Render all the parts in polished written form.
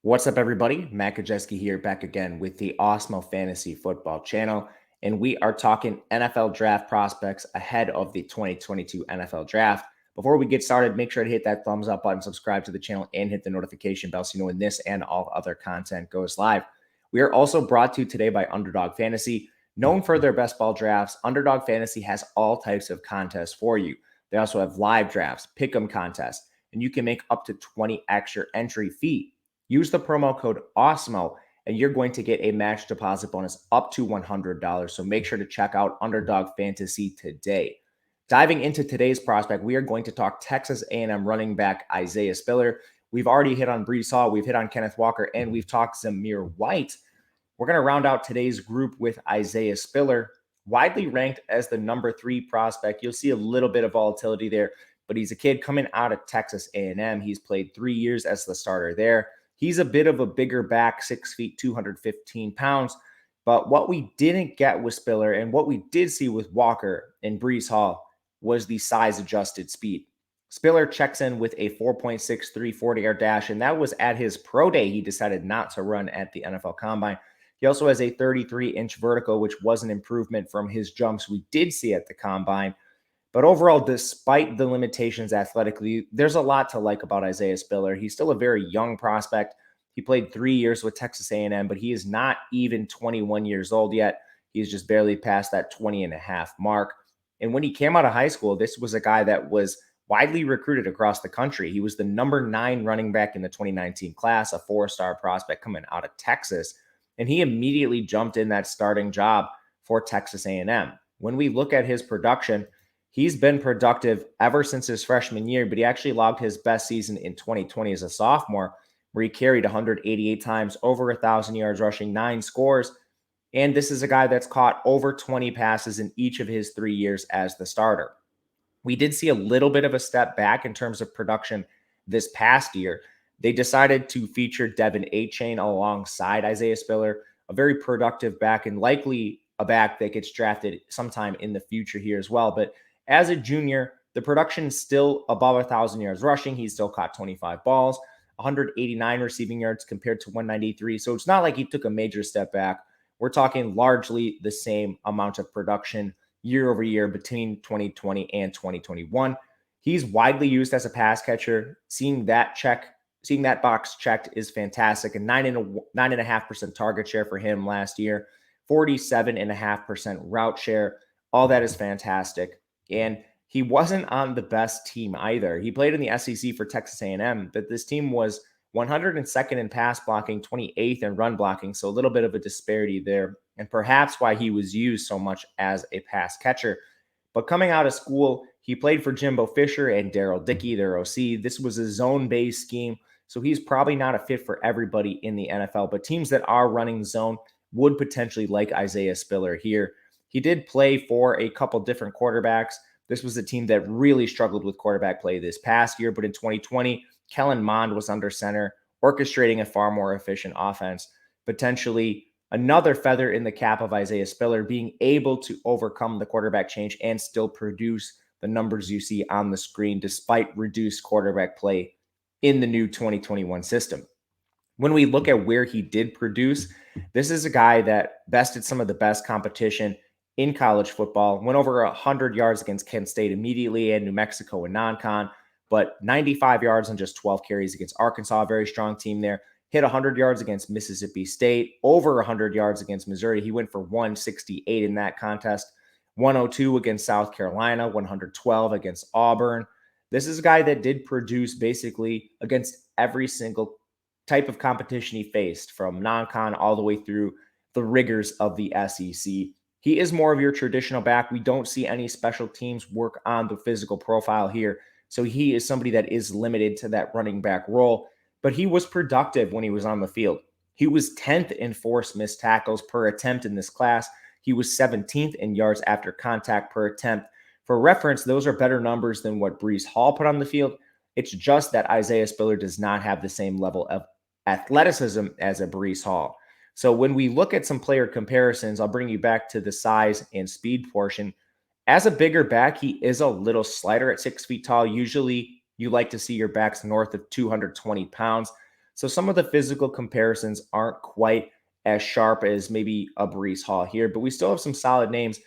What's up, everybody? Matt Gajewski here, back again with the Awesemo Fantasy Football channel. And we are talking NFL draft prospects ahead of the 2022 NFL draft. Before we get started, make sure to hit that thumbs up button, subscribe to the channel, and hit the notification bell so you know when this and all other content goes live. We are also brought to you today by Underdog Fantasy. Known for their best ball drafts, Underdog Fantasy has all types of contests for you. They also have live drafts, pick'em contests, and you can make up to 20 extra entry fee. Use the promo code Awesemo, and you're going to get a match deposit bonus up to $100. So make sure to check out Underdog Fantasy today. Diving into today's prospect, we are going to talk Texas A&M running back Isaiah Spiller. We've already hit on Breece Hall, we've hit on Kenneth Walker, and we've talked Zamir White. We're going to round out today's group with Isaiah Spiller, widely ranked as the number 3 prospect. You'll see a little bit of volatility there, but he's a kid coming out of Texas A&M. He's played 3 years as the starter there. He's a bit of a bigger back, 6 feet, 215 pounds. But what we didn't get with Spiller and what we did see with Walker and Breece Hall was the size-adjusted speed. Spiller checks in with a 4.63 40-yard dash, and that was at his pro day. He decided not to run at the NFL Combine. He also has a 33-inch vertical, which was an improvement from his jumps we did see at the Combine. But overall, despite the limitations athletically, there's a lot to like about Isaiah Spiller. He's still a very young prospect. He played 3 years with Texas A&M, but he is not even 21 years old yet. He's just barely past that 20 and a half mark. And when he came out of high school, this was a guy that was widely recruited across the country. He was the number 9 running back in the 2019 class, a 4-star prospect coming out of Texas. And he immediately jumped in that starting job for Texas A&M. When we look at his production, he's been productive ever since his freshman year, but he actually logged his best season in 2020 as a sophomore, where he carried 188 times, over 1,000 yards rushing, 9 scores. And this is a guy that's caught over 20 passes in each of his 3 years as the starter. We did see a little bit of a step back in terms of production this past year. They decided to feature Devin A-Chain alongside Isaiah Spiller, a very productive back and likely a back that gets drafted sometime in the future here as well. But as a junior, the production is still above 1,000 yards rushing. He's still caught 25 balls, 189 receiving yards compared to 193. So it's not like he took a major step back. We're talking largely the same amount of production year over year between 2020 and 2021. He's widely used as a pass catcher. Seeing that box checked is fantastic. A 9.5% target share for him last year, 47.5% route share. All that is fantastic. And he wasn't on the best team either. He played in the SEC for Texas A&M, but this team was 102nd in pass blocking, 28th in run blocking, so a little bit of a disparity there, and perhaps why he was used so much as a pass catcher. But coming out of school, he played for Jimbo Fisher and Daryl Dickey, their OC. This was a zone-based scheme, so he's probably not a fit for everybody in the NFL, but teams that are running zone would potentially like Isaiah Spiller here. He did play for a couple different quarterbacks. This was a team that really struggled with quarterback play this past year, but in 2020, Kellen Mond was under center, orchestrating a far more efficient offense. Potentially another feather in the cap of Isaiah Spiller, being able to overcome the quarterback change and still produce the numbers you see on the screen despite reduced quarterback play in the new 2021 system. When we look at where he did produce, this is a guy that bested some of the best competition in college football, went over 100 yards against Kent State immediately and New Mexico and non-con, but 95 yards on just 12 carries against Arkansas, a very strong team there. Hit 100 yards against Mississippi State, over 100 yards against Missouri. He went for 168 in that contest, 102 against South Carolina, 112 against Auburn. This is a guy that did produce basically against every single type of competition he faced, from non-con all the way through the rigors of the SEC. He is more of your traditional back. We don't see any special teams work on the physical profile here. So he is somebody that is limited to that running back role, but he was productive when he was on the field. He was 10th in forced missed tackles per attempt in this class. He was 17th in yards after contact per attempt. For reference, those are better numbers than what Breece Hall put on the field. It's just that Isaiah Spiller does not have the same level of athleticism as a Breece Hall. So when we look at some player comparisons, I'll bring you back to the size and speed portion. As a bigger back, he is a little slighter at 6 feet tall. Usually you like to see your backs north of 220 pounds. So some of the physical comparisons aren't quite as sharp as maybe a Breece Hall here, but we still have some solid names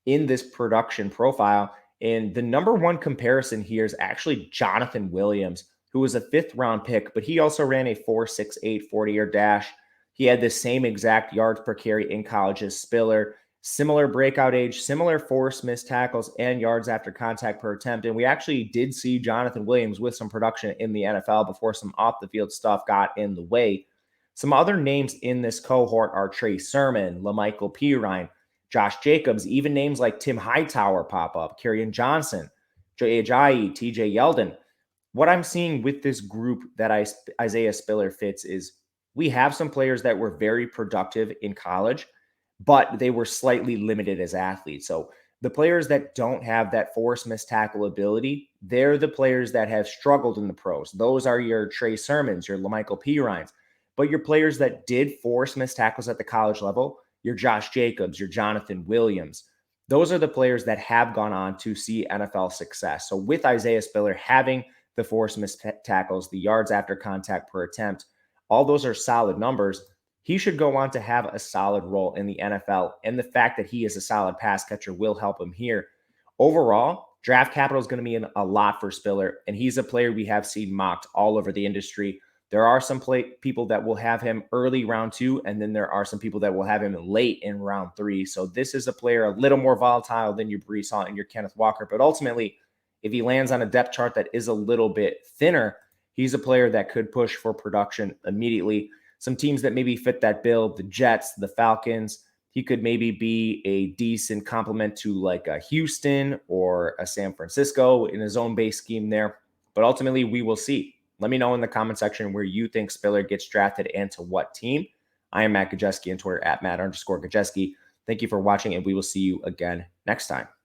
in this production profile. And the number one comparison here is actually Jonathan Williams, who was a 5th-round pick, but he also ran a 4.68 40-yard dash. He had the same exact yards per carry in college as Spiller, similar breakout age, similar forced missed tackles, and yards after contact per attempt. And we actually did see Jonathan Williams with some production in the NFL before some off the field stuff got in the way. Some other names in this cohort are Trey Sermon, LaMichael Pirine, Josh Jacobs, even names like Tim Hightower pop up, Kerryon Johnson, Jay Ajayi, TJ Yeldon. What I'm seeing with this group that Isaiah Spiller fits is we have some players that were very productive in college, but they were slightly limited as athletes. So the players that don't have that force missed tackle ability, they're the players that have struggled in the pros. Those are your Trey Sermons, your LaMichael Pirines. But your players that did force missed tackles at the college level, your Josh Jacobs, your Jonathan Williams, those are the players that have gone on to see NFL success. So with Isaiah Spiller having the forced missed tackles, the yards after contact per attempt, all those are solid numbers. He should go on to have a solid role in the NFL. And the fact that he is a solid pass catcher will help him here. Overall, draft capital is going to mean a lot for Spiller. And he's a player we have seen mocked all over the industry. There are some people that will have him early round 2, and then there are some people that will have him late in round 3. So this is a player a little more volatile than your Breece Hall and your Kenneth Walker. But ultimately, if he lands on a depth chart that is a little bit thinner, he's a player that could push for production immediately. Some teams that maybe fit that bill, the Jets, the Falcons, he could maybe be a decent complement to like a Houston or a San Francisco in his own base scheme there. But ultimately, we will see. Let me know in the comment section where you think Spiller gets drafted and to what team. I am Matt Gajewski on Twitter at Matt_Gajewski. Thank you for watching, and we will see you again next time.